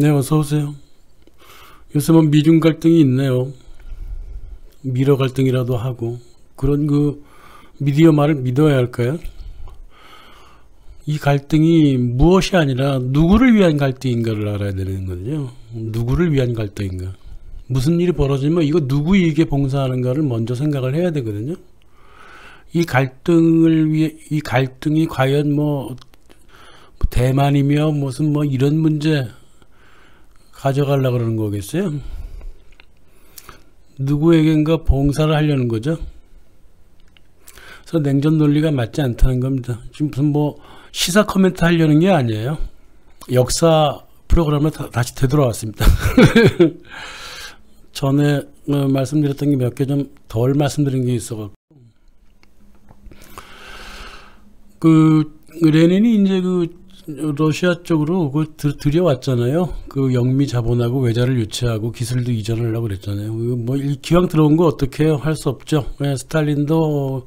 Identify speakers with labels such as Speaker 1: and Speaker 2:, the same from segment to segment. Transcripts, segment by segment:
Speaker 1: 네, 어서 오세요. 요새 뭐 미중 갈등이 있네요. 미러 갈등이라도 하고 그런 그 미디어 말을 믿어야 할까요? 이 갈등이 무엇이 아니라 누구를 위한 갈등인가를 알아야 되는 거죠. 누구를 위한 갈등인가? 무슨 일이 벌어지면 이거 누구 이익에 봉사하는가를 먼저 생각을 해야 되거든요. 이 갈등을 위해 이 갈등이 과연 뭐 대만이며 무슨 뭐 이런 문제 가져가려고 그러는 거겠어요? 누구에겐가 봉사를 하려는 거죠. 그래서 냉전 논리가 맞지 않다는 겁니다. 지금 무슨 뭐 시사 코멘트 하려는 게 아니에요. 역사 프로그램에 다시 되돌아왔습니다. 전에 말씀드렸던 게 몇 개 좀 덜 말씀드린 게 있어갖고 레닌이 이제 러시아 쪽으로 들여왔잖아요. 영미 자본하고 외자를 유치하고 기술도 이전하려고 그랬잖아요. 뭐 기왕 들어온 거 어떻게 해요? 할 수 없죠. 스탈린도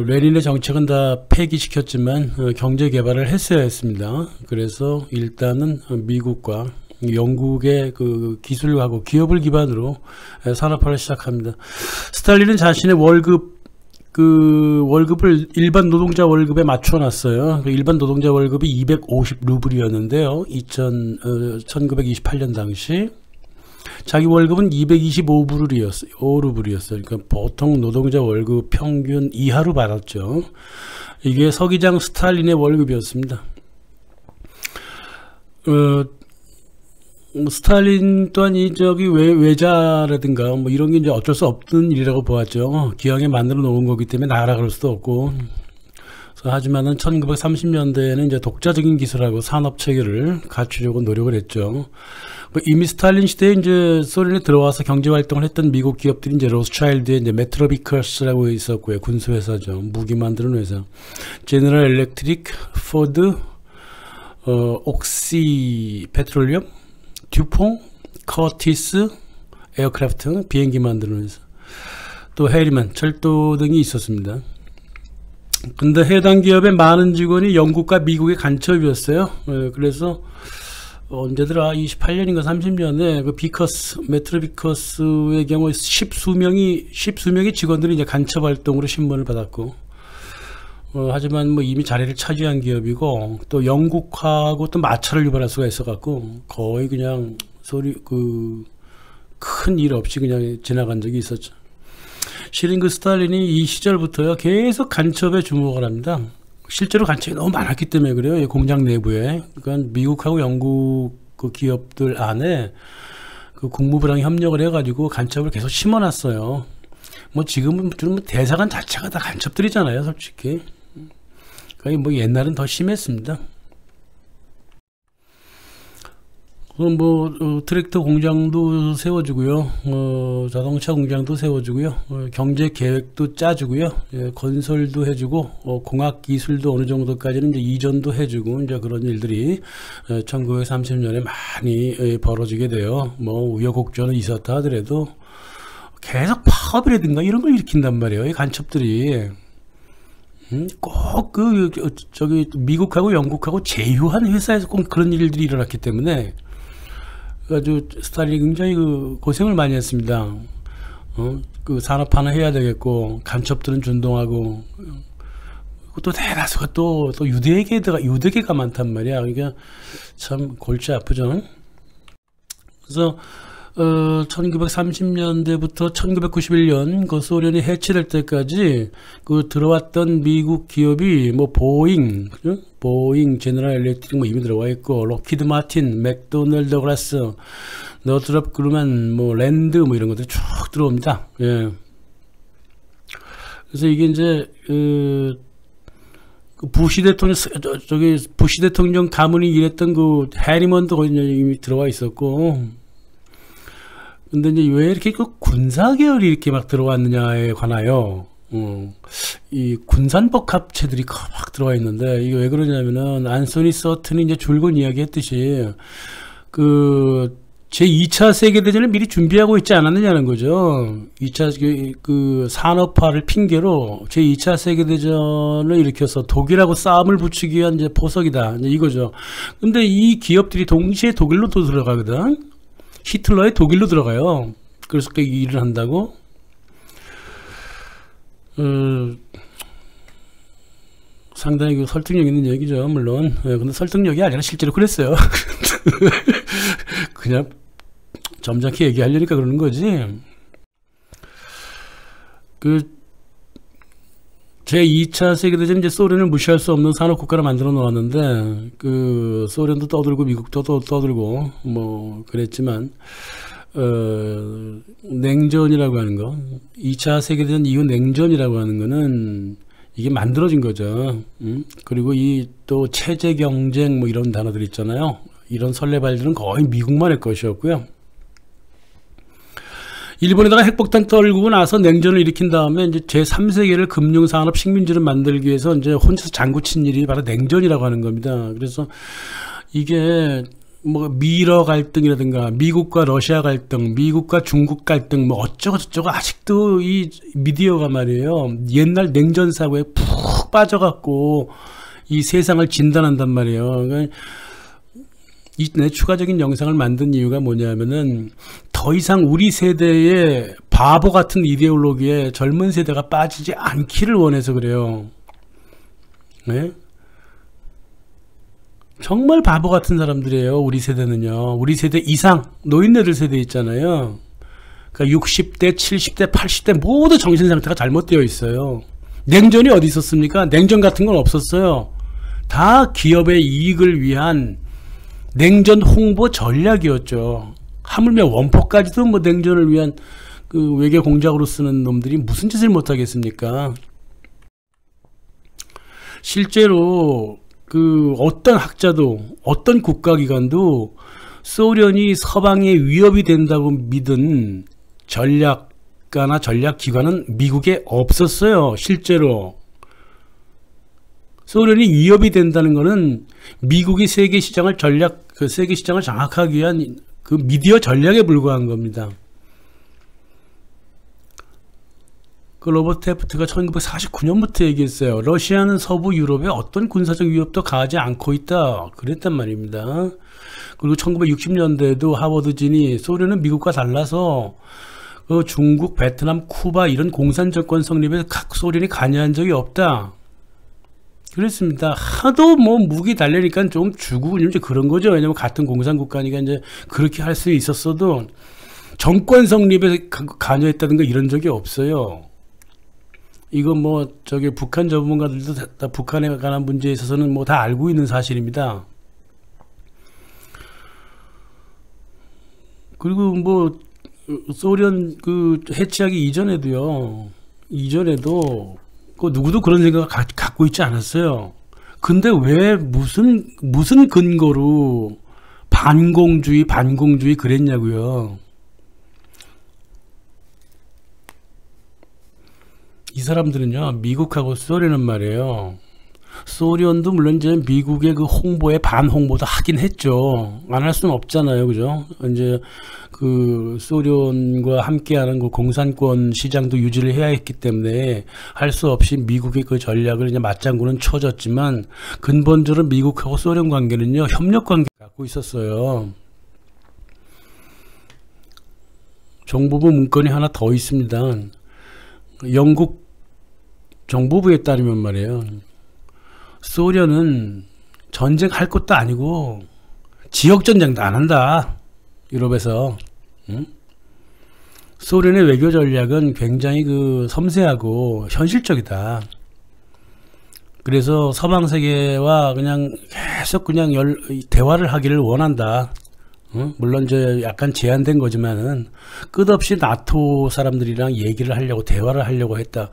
Speaker 1: 레닌의 정책은 다 폐기시켰지만 경제 개발을 했어야 했습니다. 그래서 일단은 미국과 영국의 기술하고 기업을 기반으로 산업화를 시작합니다. 스탈린은 자신의 월급을 일반 노동자 월급에 맞춰놨어요. 일반 노동자 월급이 250루블이었는데요. 1928년 당시 자기 월급은 225루블이었어요. 그러니까 보통 노동자 월급 평균 이하로 받았죠. 이게 서기장 스탈린의 월급이었습니다. 스탈린 또한 외자라든가 뭐 이런 게 이제 어쩔 수 없는 일이라고 보았죠. 기왕에 만들어 놓은 거기 때문에 나가라 그럴 수도 없고. 하지만은 1930년대에는 이제 독자적인 기술하고 산업 체계를 갖추려고 노력을 했죠. 이미 스탈린 시대에 이제 소련에 들어와서 경제 활동을 했던 미국 기업들이 이제 로스차일드의 이제 메트로비커스라고 있었고요. 군수 회사죠. 무기 만드는 회사. 제너럴 일렉트릭, 포드, 옥시 페트롤리엄, 듀퐁, 커티스, 에어크래프트, 비행기 만드는 회사, 또 해리만, 철도 등이 있었습니다. 근데 해당 기업의 많은 직원이 영국과 미국의 간첩이었어요. 그래서 언제더라 28년인가 30년에 메트로비커스의 경우 십수명의 직원들이 이제 간첩 활동으로 신문을 받았고, 하지만 뭐 이미 자리를 차지한 기업이고 또 영국하고 또 마찰을 유발할 수가 있어갖고 거의 그냥 큰 일 없이 그냥 지나간 적이 있었죠. 실은 스탈린이 이 시절부터요 계속 간첩에 주목을 합니다. 실제로 간첩이 너무 많았기 때문에 그래요. 공장 내부에. 그러니까 미국하고 영국 기업들 안에 국무부랑 협력을 해가지고 간첩을 계속 심어놨어요. 뭐 지금은 대사관 자체가 다 간첩들이잖아요, 솔직히. 그러니까 뭐 옛날은 더 심했습니다. 트랙터 공장도 세워주고요, 자동차 공장도 세워주고요, 경제 계획도 짜주고요, 건설도 해주고, 공학 기술도 어느 정도까지는 이제 이전도 해주고, 이제 그런 일들이 1930년에 많이 벌어지게 돼요. 뭐 우여곡절은 있었다 하더라도 계속 파업이라든가 이런 걸 일으킨단 말이에요, 이 간첩들이. 꼭 미국하고 영국하고 제휴한 회사에서 꼭 그런 일들이 일어났기 때문에 아주 스탈린이 굉장히 고생을 많이 했습니다. 산업화는 해야 되겠고 간첩들은 준동하고 또 대다수가 또 유대계가 많단 말이야. 그러니까 참 골치 아프죠. 그래서 1930년대부터 1991년 소련이 해체될 때까지 들어왔던 미국 기업이 뭐 보잉, 제너럴 일렉트릭 뭐 이미 들어와 있고, 록히드 마틴, 맥도널드 그라스, 너드롭 그루만, 뭐 랜드 뭐 이런 것들이 쭉 들어옵니다. 예. 그래서 이게 이제 부시 대통령 가문이 일했던 해리먼도 거기 이미 들어와 있었고. 근데 이제 왜 이렇게 군사 계열이 이렇게 막 들어왔느냐에 관하여 이 군산복합체들이 막 들어와 있는데, 이게 왜 그러냐면은 안소니 서튼이 이제 줄곧 이야기했듯이 제2차 세계대전을 미리 준비하고 있지 않았느냐는 거죠. 2차 그 산업화를 핑계로 제2차 세계대전을 일으켜서 독일하고 싸움을 붙이기 위한 이제 포석이다. 이제 이거죠. 근데 이 기업들이 동시에 독일로 또 들어가거든. 히틀러의 독일로 들어가요. 그래서 그 일을 한다고. 상당히 그 설득력 있는 얘기죠, 물론. 근데 설득력이 아니라 실제로 그랬어요. 그냥 점잖게 얘기하려니까 그러는 거지. 그 제2차 세계대전 이제 소련을 무시할 수 없는 산업국가를 만들어 놓았는데, 그 소련도 떠들고 미국도 떠들고 뭐 그랬지만, 냉전이라고 하는 거, 2차 세계대전 이후 냉전이라고 하는 거는 이게 만들어진 거죠. 그리고 이 또 체제 경쟁 뭐 이런 단어들 있잖아요. 이런 설레발들은 거의 미국만의 것이었고요. 일본에다가 핵폭탄 떨구고 나서 냉전을 일으킨 다음에 이제 제3세계를 금융산업 식민지를 만들기 위해서 이제 혼자서 장구친 일이 바로 냉전이라고 하는 겁니다. 그래서 이게 뭐 미러 갈등이라든가 미국과 러시아 갈등, 미국과 중국 갈등 뭐 어쩌고 저쩌고 아직도 이 미디어가 말이에요. 옛날 냉전 사고에 푹 빠져갖고 이 세상을 진단한단 말이에요. 그러니까 내 추가적인 영상을 만든 이유가 뭐냐면은 더 이상 우리 세대의 바보 같은 이데올로기에 젊은 세대가 빠지지 않기를 원해서 그래요. 네? 정말 바보 같은 사람들이에요. 우리 세대는요. 우리 세대 이상 노인네들 세대 있잖아요. 그러니까 60대, 70대, 80대 모두 정신상태가 잘못되어 있어요. 냉전이 어디 있었습니까? 냉전 같은 건 없었어요. 다 기업의 이익을 위한 냉전 홍보 전략이었죠. 하물며 원포까지도 뭐 냉전을 위한 그 외교 공작으로 쓰는 놈들이 무슨 짓을 못하겠습니까? 실제로 그 어떤 학자도 어떤 국가기관도 소련이 서방에 위협이 된다고 믿은 전략가나 전략기관은 미국에 없었어요. 실제로 소련이 위협이 된다는 것은 미국이 세계 시장을 세계 시장을 장악하기 위한 그 미디어 전략에 불과한 겁니다. 그 로버트 테프트가 1949년부터 얘기했어요. 러시아는 서부 유럽에 어떤 군사적 위협도 가하지 않고 있다. 그랬단 말입니다. 그리고 1960년대에도 하워드진이 소련은 미국과 달라서 그 중국, 베트남, 쿠바 이런 공산정권 성립에 각 소련이 관여한 적이 없다. 그렇습니다. 하도 뭐 무기 달래니까 좀 주고 이제 그런 거죠. 왜냐면 같은 공산국가니까 이제 그렇게 할 수 있었어도 정권 성립에 관여했다든가 이런 적이 없어요. 이거 뭐 저기 북한 전문가들도 다 북한에 관한 문제에 있어서는 뭐 다 알고 있는 사실입니다. 그리고 뭐 소련 그 해체하기 이전에도 그 누구도 그런 생각을 갖고 있지 않았어요. 근데 왜 무슨 근거로 반공주의 그랬냐고요. 이 사람들은요, 미국하고 소련은 말이에요. 소련도 물론 이제 미국의 그 홍보에 반홍보도 하긴 했죠. 안 할 수는 없잖아요. 그죠? 이제 그 소련과 함께하는 그 공산권 시장도 유지를 해야 했기 때문에 할 수 없이 미국의 그 전략을 이제 맞장구는 쳐졌지만 근본적으로 미국하고 소련 관계는요, 협력 관계 갖고 있었어요. 정보부 문건이 하나 더 있습니다. 영국 정보부에 따르면 말이에요. 소련은 전쟁할 것도 아니고 지역전쟁도 안 한다. 유럽에서. 응? 소련의 외교 전략은 굉장히 그 섬세하고 현실적이다. 그래서 서방 세계와 그냥 계속 그냥 대화를 하기를 원한다. 응? 물론 이제 약간 제한된 거지만은 끝없이 나토 사람들이랑 얘기를 하려고 대화를 하려고 했다.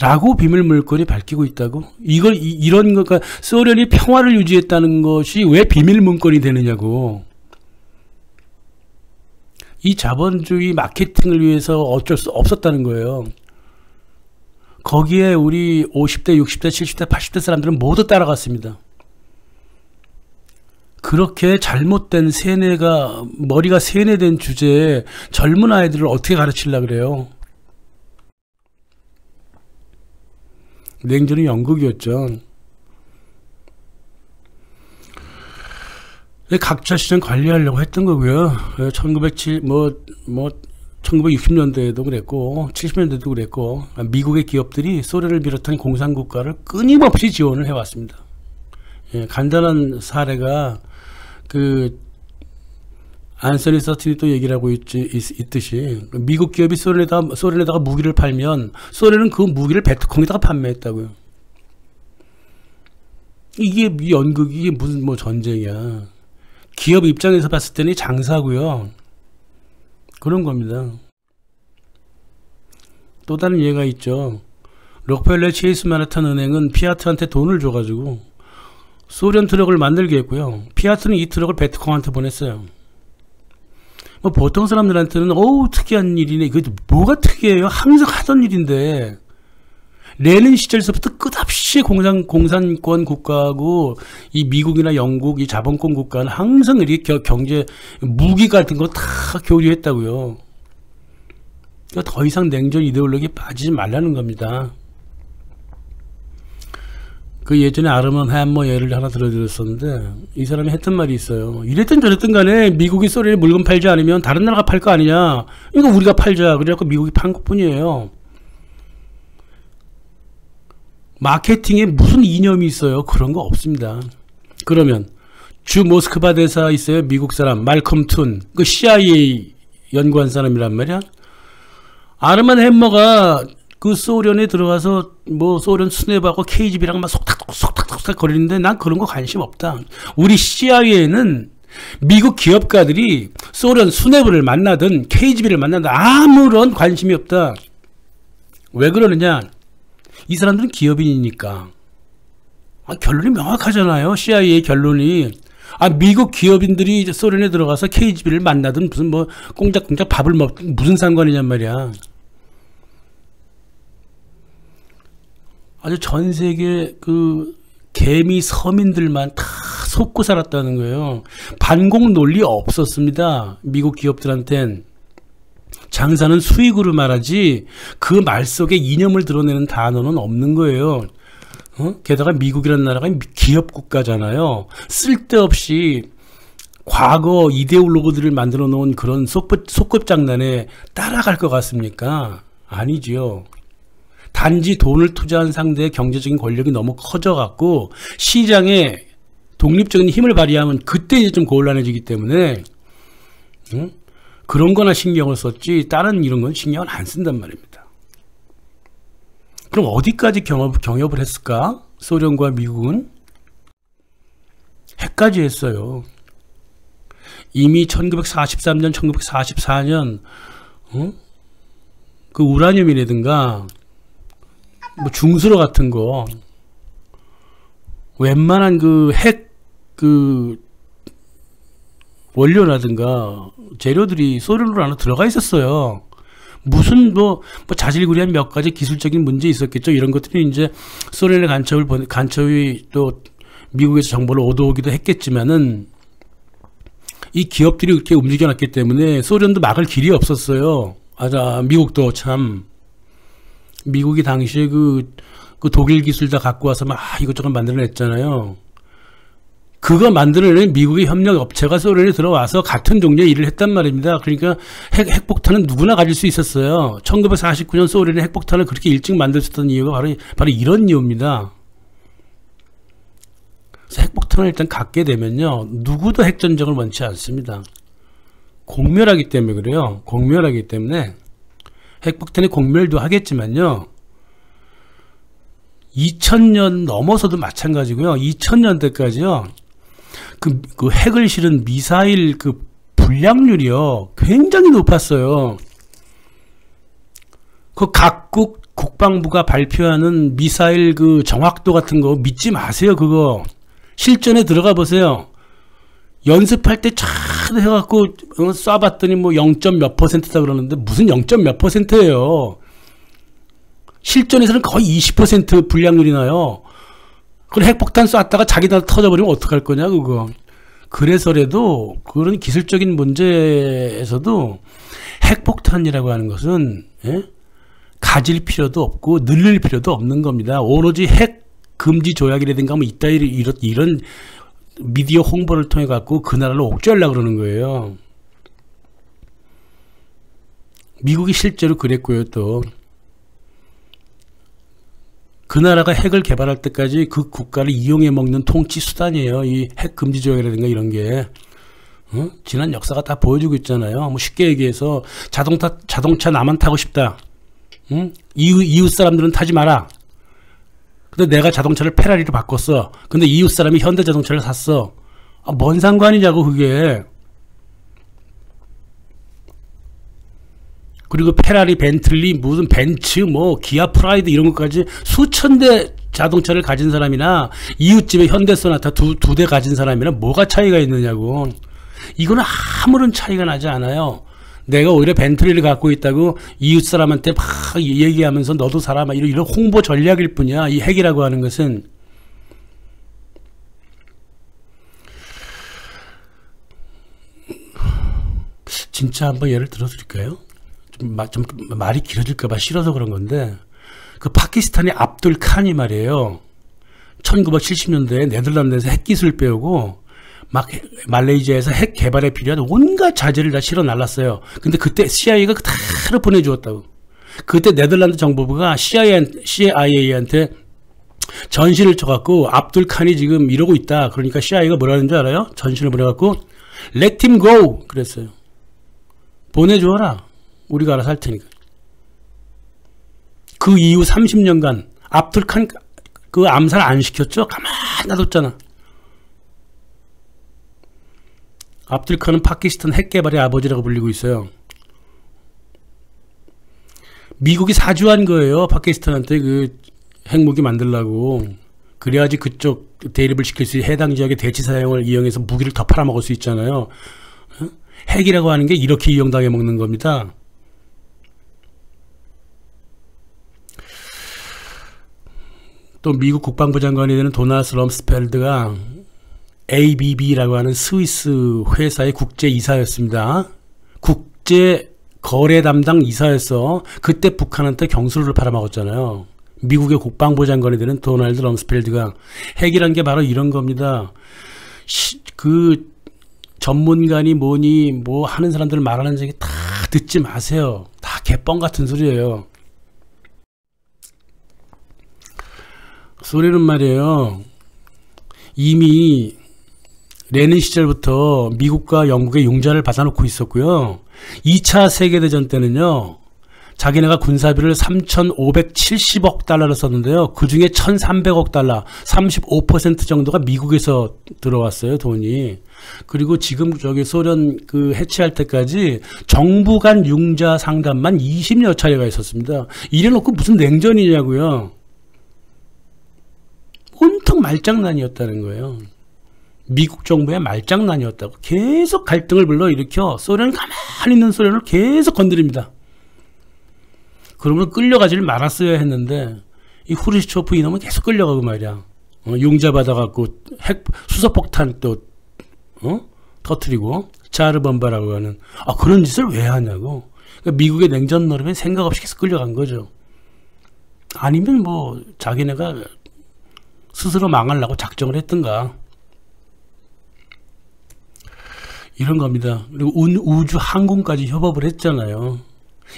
Speaker 1: 라고 비밀 물건이 밝히고 있다고? 이런 거가 소련이 평화를 유지했다는 것이 왜 비밀 문건이 되느냐고. 이 자본주의 마케팅을 위해서 어쩔 수 없었다는 거예요. 거기에 우리 50대, 60대, 70대, 80대 사람들은 모두 따라갔습니다. 그 그렇게 잘못된 세뇌가, 머리가 세뇌된 주제에 젊은 아이들을 어떻게 가르치려고 그래요? 냉전은 연극이었죠. 각자 시장 관리하려고 했던 거고요. 1960년대에도 그랬고 70년대도 그랬고 미국의 기업들이 소련을 비롯한 공산국가를 끊임없이 지원을 해왔습니다. 예, 간단한 사례가 그 안서니 서틴이 또 얘기를 하고 있듯이 미국 기업이 소련에다가 무기를 팔면 소련은 그 무기를 베트콩에다가 판매했다고요. 이게 연극이, 이게 무슨 뭐 전쟁이야. 기업 입장에서 봤을 때는 장사고요. 그런 겁니다. 또 다른 예가 있죠. 록펠러 체이스 마나탄 은행은 피아트한테 돈을 줘가지고 소련 트럭을 만들게 했고요. 피아트는 이 트럭을 베트콩한테 보냈어요. 뭐 보통 사람들한테는 어우 특이한 일이네. 이거 뭐가 특이해요? 항상 하던 일인데. 레닌 시절서부터 끝없이 공산권 국가하고 이 미국이나 영국 이 자본권 국가는 항상 이렇게 경제 무기 같은 거 다 교류했다고요. 그러니까 더 이상 냉전 이데올로기에 빠지지 말라는 겁니다. 그 예전에 아르먼 해머 예를 하나 들어드렸었는데 이 사람이 했던 말이 있어요. 이랬든 저랬든 간에 미국이 소련에 물건 팔지 않으면 다른 나라가 팔 거 아니냐. 이거 우리가 팔자. 그래갖고 미국이 판 것뿐이에요. 마케팅에 무슨 이념이 있어요? 그런 거 없습니다. 그러면 주 모스크바 대사 있어요. 미국 사람 말컴 툰, 그 CIA 연구한 사람이란 말이야. 아르만 햄머가 그 소련에 들어가서 뭐 소련 수뇌부하고 KGB랑 막 속닥속닥 거리는데 난 그런 거 관심 없다. 우리 CIA는 미국 기업가들이 소련 수뇌부를 만나든 KGB를 만나든 아무런 관심이 없다. 왜 그러느냐? 이 사람들은 기업인이니까. 결론이 명확하잖아요. CIA 결론이. 미국 기업인들이 소련에 들어가서 KGB를 만나든 무슨 뭐 꽁짝꽁짝 밥을 먹든 무슨 상관이냔 말이야. 아주 전 세계 그 개미 서민들만 다 속고 살았다는 거예요. 반공 논리 없었습니다. 미국 기업들한텐. 장사는 수익으로 말하지 그 말 속에 이념을 드러내는 단어는 없는 거예요. 게다가 미국이라는 나라가 기업 국가잖아요. 쓸데없이 과거 이데올로그들을 만들어 놓은 그런 속급장난에 따라갈 것 같습니까? 아니지요. 단지 돈을 투자한 상대의 경제적인 권력이 너무 커져갖고 시장에 독립적인 힘을 발휘하면 그때 이제 좀 곤란해지기 때문에 그런 거나 신경을 썼지 다른 이런 건 신경을 안 쓴단 말입니다. 그럼 어디까지 경협을 했을까? 소련과 미국은? 해까지 했어요. 이미 1943년, 1944년 그 우라늄이라든가 뭐 중수로 같은 거 웬만한 그 핵 원료라든가 재료들이 소련으로 안에 들어가 있었어요. 무슨 뭐 자질구레한 몇 가지 기술적인 문제 있었겠죠. 이런 것들이 이제 소련의 간첩이 또 미국에서 정보를 얻어오기도 했겠지만은 이 기업들이 그렇게 움직여놨기 때문에 소련도 막을 길이 없었어요. 미국도 참 미국이 당시에 그 독일 기술 다 갖고 와서 막 이것저것 만들어냈잖아요. 그거 만들어낸 미국의 협력 업체가 소련에 들어와서 같은 종류의 일을 했단 말입니다. 그러니까 핵폭탄은 누구나 가질 수 있었어요. 1949년 소련의 핵폭탄을 그렇게 일찍 만들 수 있었던 이유가 바로 이런 이유입니다. 그래서 핵폭탄을 일단 갖게 되면요. 누구도 핵전쟁을 원치 않습니다. 공멸하기 때문에 그래요. 공멸하기 때문에 핵폭탄의 공멸도 하겠지만요. 2000년 넘어서도 마찬가지고요. 2000년대까지요. 그 핵을 실은 미사일 그 불량률이요. 굉장히 높았어요. 그 각국 국방부가 발표하는 미사일 그 정확도 같은 거 믿지 마세요. 그거 실전에 들어가 보세요. 연습할 때 촤 해갖고 쏴봤더니 뭐 0점 몇 %다 그러는데 무슨 0점 몇 %예요. 실전에서는 거의 20% 불량률이 나요. 그럼 핵폭탄 쐈다가 자기 나라 터져버리면 어떡할 거냐 그거. 그래서라도 그런 기술적인 문제에서도 핵폭탄이라고 하는 것은 가질 필요도 없고 늘릴 필요도 없는 겁니다. 오로지 핵 금지 조약이라든가 뭐 이런 미디어 홍보를 통해 갖고 그 나라를 옥죄하려고 그러는 거예요. 미국이 실제로 그랬고요. 또 그 나라가 핵을 개발할 때까지 그 국가를 이용해 먹는 통치 수단이에요. 이 핵 금지 조약이라든가 이런 게. 지난 역사가 다 보여주고 있잖아요. 뭐 쉽게 얘기해서 자동차 나만 타고 싶다. 이웃 사람들은 타지 마라. 근데 내가 자동차를 페라리로 바꿨어. 근데 이웃 사람이 현대 자동차를 샀어. 뭔 상관이냐고 그게. 그리고 페라리, 벤틀리, 무슨 벤츠, 뭐 기아 프라이드 이런 것까지 수천 대 자동차를 가진 사람이나 이웃집에 현대 소나타 두 대 가진 사람이나 뭐가 차이가 있느냐고. 이거는 아무런 차이가 나지 않아요. 내가 오히려 벤틀리를 갖고 있다고 이웃 사람한테 막 얘기하면서 너도 살아 막 이런 홍보 전략일 뿐이야. 이 핵이라고 하는 것은. 진짜 한번 예를 들어드릴까요? 좀 말이 길어질까봐 싫어서 그런 건데, 그 파키스탄의 압둘 칸이 말이에요. 1970년대에 네덜란드에서 핵기술 배우고 막 말레이시아에서 핵 개발에 필요한 온갖 자재를 다 실어 날랐어요. 근데 그때 CIA가 그대로 보내주었다고. 그때 네덜란드 정부가 CIA한테 전신을 쳐갖고 압둘 칸이 지금 이러고 있다. 그러니까 CIA가 뭐라는 줄 알아요? 전신을 보내갖고 Let him go 그랬어요. 보내주어라. 우리가 알아서 할 테니까. 그 이후 30년간 압둘 칸 그 암살 안 시켰죠? 가만히 놔뒀잖아. 압둘 칸은 파키스탄 핵 개발의 아버지라고 불리고 있어요. 미국이 사주한 거예요. 파키스탄한테 그 핵무기 만들라고. 그래야지 그쪽 대립을 시킬 수 있는 해당 지역의 대치 사용을 이용해서 무기를 더 팔아먹을 수 있잖아요. 핵이라고 하는 게 이렇게 이용당해 먹는 겁니다. 또 미국 국방부 장관이 되는 도나스 럼스펠드가 ABB라고 하는 스위스 회사의 국제 이사였습니다. 국제 거래 담당 이사였어. 그때 북한한테 경수를 팔아먹었잖아요. 미국의 국방부 장관이 되는 도널드 럼스펠드가. 핵이란 게 바로 이런 겁니다. 그 전문가니 뭐니 뭐 하는 사람들 말하는 적이 다 듣지 마세요. 다 개뻥 같은 소리예요. 소리는 말이에요. 이미 레닌 시절부터 미국과 영국의 융자를 받아놓고 있었고요. 2차 세계대전 때는요. 자기네가 군사비를 3,570억 달러를 썼는데요. 그중에 1,300억 달러, 35% 정도가 미국에서 들어왔어요. 돈이. 그리고 지금 저기 소련 그 해체할 때까지 정부 간 융자 상담만 20여 차례가 있었습니다. 이래놓고 무슨 냉전이냐고요. 온통 말장난이었다는 거예요. 미국 정부의 말장난이었다고. 계속 갈등을 불러일으켜 소련 가만히 있는 소련을 계속 건드립니다. 그러면 끌려가지를 말았어야 했는데 이 후르시초프 이놈은 계속 끌려가고 말이야. 융자 받아갖고 핵 수소폭탄 또 터뜨리고 자르범바라고 하는 그런 짓을 왜 하냐고. 그러니까 미국의 냉전 노름에 생각 없이 계속 끌려간 거죠. 아니면 뭐 자기네가 스스로 망하려고 작정을 했던가. 이런 겁니다. 그리고 우주 항공까지 협업을 했잖아요.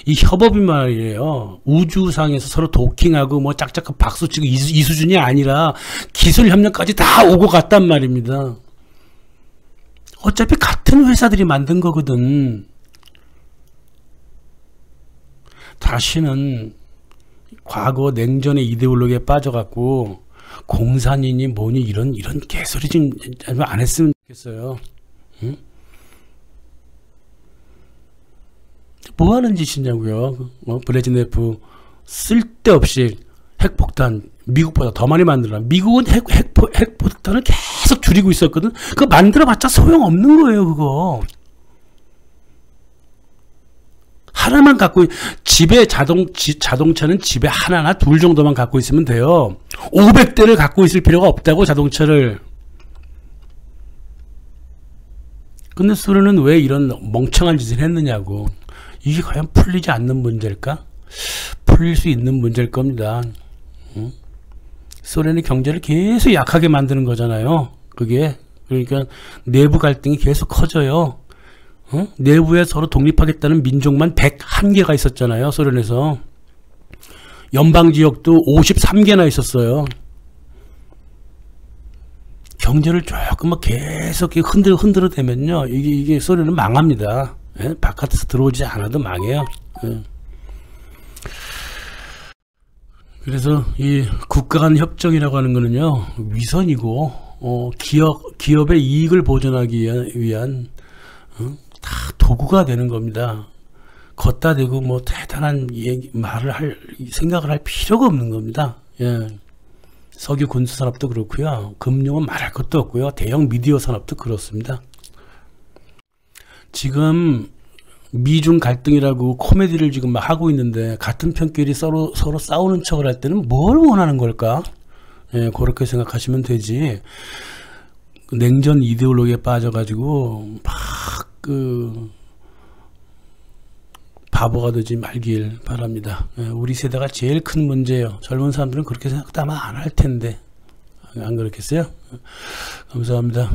Speaker 1: 이 협업이 말이에요. 우주상에서 서로 도킹하고 뭐 짝짝한 박수치고 이 수준이 아니라 기술 협력까지 다 오고 갔단 말입니다. 어차피 같은 회사들이 만든 거거든. 다시는 과거 냉전의 이데올로기에 빠져갖고 공산이니 뭐니 이런 개소리 좀 안 했으면 좋겠어요. 응? 뭐 하는 짓이냐고요. 브레즈네프 쓸데없이 핵폭탄 미국보다 더 많이 만들어. 미국은 핵폭탄을 계속 줄이고 있었거든. 그거 만들어봤자 소용없는 거예요. 그거 하나만 갖고 집에 자동차는 집에 하나나 둘 정도만 갖고 있으면 돼요. 500대를 갖고 있을 필요가 없다고. 자동차를 근데 소련은 왜 이런 멍청한 짓을 했느냐고. 이게 과연 풀리지 않는 문제일까? 풀릴 수 있는 문제일 겁니다. 소련의 경제를 계속 약하게 만드는 거잖아요. 그게. 그러니까 내부 갈등이 계속 커져요. 내부에 서로 독립하겠다는 민족만 101개가 있었잖아요. 소련에서. 연방지역도 53개나 있었어요. 경제를 조금만 계속 흔들어 대면요. 이게 소련은 망합니다. 예? 바깥에서 들어오지 않아도 망해요. 예. 그래서 이 국가 간 협정이라고 하는 거는요, 위선이고, 기업의 이익을 보존하기 위한, 다 도구가 되는 겁니다. 걷다 대고 뭐 대단한 생각을 할 필요가 없는 겁니다. 예. 석유 군수 산업도 그렇고요. 금융은 말할 것도 없고요. 대형 미디어 산업도 그렇습니다. 지금 미중 갈등이라고 코미디를 지금 막 하고 있는데 같은 편끼리 서로 싸우는 척을 할 때는 뭘 원하는 걸까? 예, 그렇게 생각하시면 되지. 냉전 이데올로기에 빠져가지고 막 바보가 되지 말길 바랍니다. 예, 우리 세대가 제일 큰 문제예요. 젊은 사람들은 그렇게 생각도 아마 안 할 텐데 안 그렇겠어요? 감사합니다.